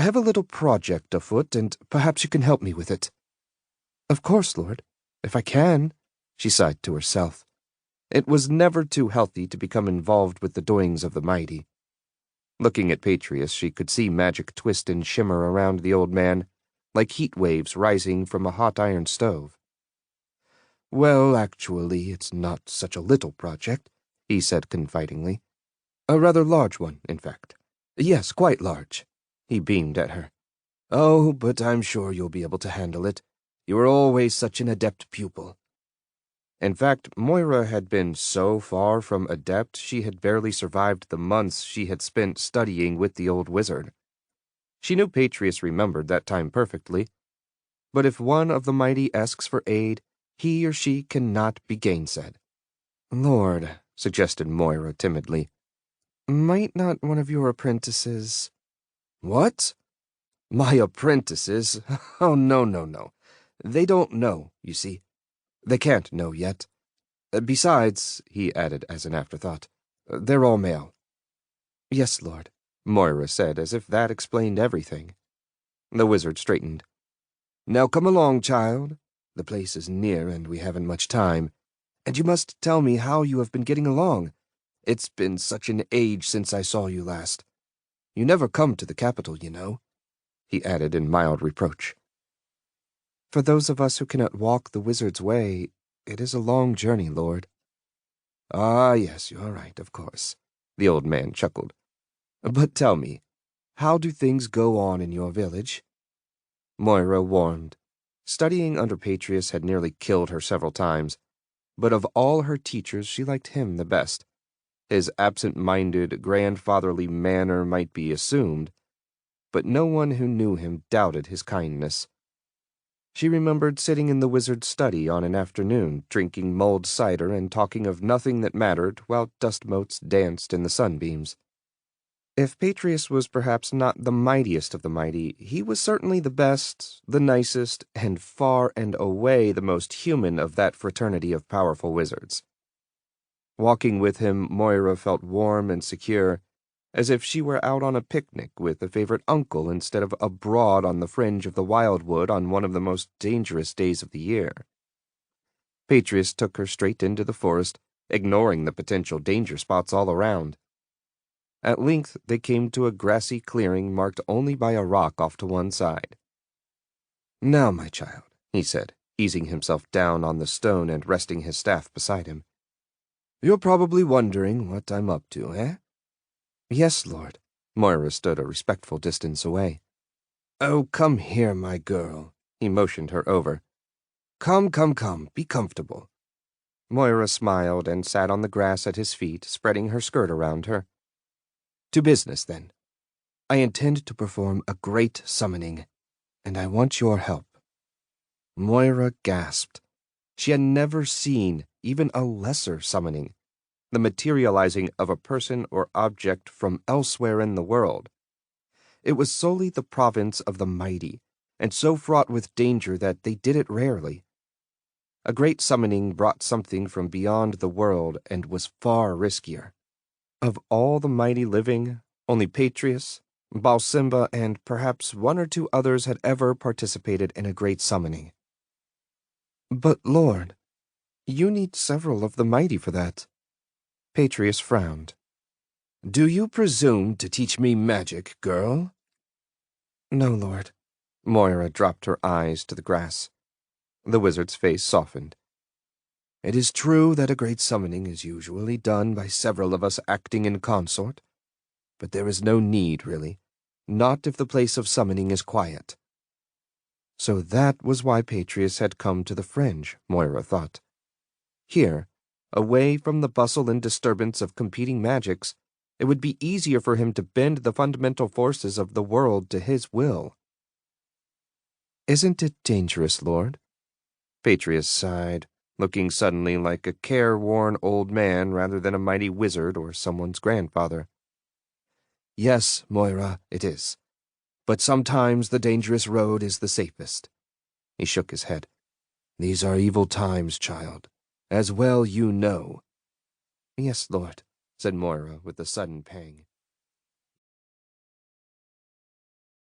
have a little project afoot, and perhaps you can help me with it." "Of course, Lord, if I can," she sighed to herself. It was never too healthy to become involved with the doings of the mighty. Looking at Patrius, she could see magic twist and shimmer around the old man, like heat waves rising from a hot iron stove. "Well, actually, it's not such a little project," he said confidingly. "A rather large one, in fact. Yes, quite large." He beamed at her. "Oh, but I'm sure you'll be able to handle it. You were always such an adept pupil." In fact, Moira had been so far from adept she had barely survived the months she had spent studying with the old wizard. She knew Patrius remembered that time perfectly, but if one of the mighty asks for aid, he or she cannot be gainsaid. "Lord," suggested Moira timidly, "might not one of your apprentices—" "What? My apprentices? Oh, no. They don't know, you see. They can't know yet. Besides," he added as an afterthought, "they're all male." "Yes, Lord," Moira said, as if that explained everything. The wizard straightened. "Now come along, child. The place is near and we haven't much time. And you must tell me how you have been getting along. It's been such an age since I saw you last. You never come to the capital, you know," he added in mild reproach. "For those of us who cannot walk the wizard's way, it is a long journey, Lord." "Ah, yes, you're right, of course," the old man chuckled. "But tell me, how do things go on in your village?" Moira warmed. Studying under Patrius had nearly killed her several times, but of all her teachers she liked him the best. His absent-minded, grandfatherly manner might be assumed, but no one who knew him doubted his kindness. She remembered sitting in the wizard's study on an afternoon, drinking mulled cider and talking of nothing that mattered while dust motes danced in the sunbeams. If Patrius was perhaps not the mightiest of the mighty, he was certainly the best, the nicest, and far and away the most human of that fraternity of powerful wizards. Walking with him, Moira felt warm and secure, as if she were out on a picnic with a favorite uncle instead of abroad on the fringe of the wildwood on one of the most dangerous days of the year. Patrius took her straight into the forest, ignoring the potential danger spots all around. At length they came to a grassy clearing marked only by a rock off to one side. "Now, my child," he said, easing himself down on the stone and resting his staff beside him. "You're probably wondering what I'm up to, eh?" "Yes, Lord." Moira stood a respectful distance away. "Oh, come here, my girl." He motioned her over. Come, be comfortable." Moira smiled and sat on the grass at his feet, spreading her skirt around her. "To business, then. I intend to perform a great summoning, and I want your help." Moira gasped. She had never seen even a lesser summoning, the materializing of a person or object from elsewhere in the world. It was solely the province of the mighty, and so fraught with danger that they did it rarely. A great summoning brought something from beyond the world and was far riskier. Of all the mighty living, only Patrius, Balsimba, and perhaps one or two others had ever participated in a great summoning. "But, Lord, you need several of the mighty for that." Patrius frowned. "Do you presume to teach me magic, girl?" "No, Lord." Moira dropped her eyes to the grass. The wizard's face softened. "It is true that a great summoning is usually done by several of us acting in consort, but there is no need, really, not if the place of summoning is quiet." So that was why Patrius had come to the fringe, Moira thought. Here, away from the bustle and disturbance of competing magics, it would be easier for him to bend the fundamental forces of the world to his will. "Isn't it dangerous, Lord?" Patrius sighed, looking suddenly like a careworn old man rather than a mighty wizard or someone's grandfather. "Yes, Moira, it is. But sometimes the dangerous road is the safest." He shook his head. "These are evil times, child, as well you know." "Yes, Lord," said Moira with a sudden pang.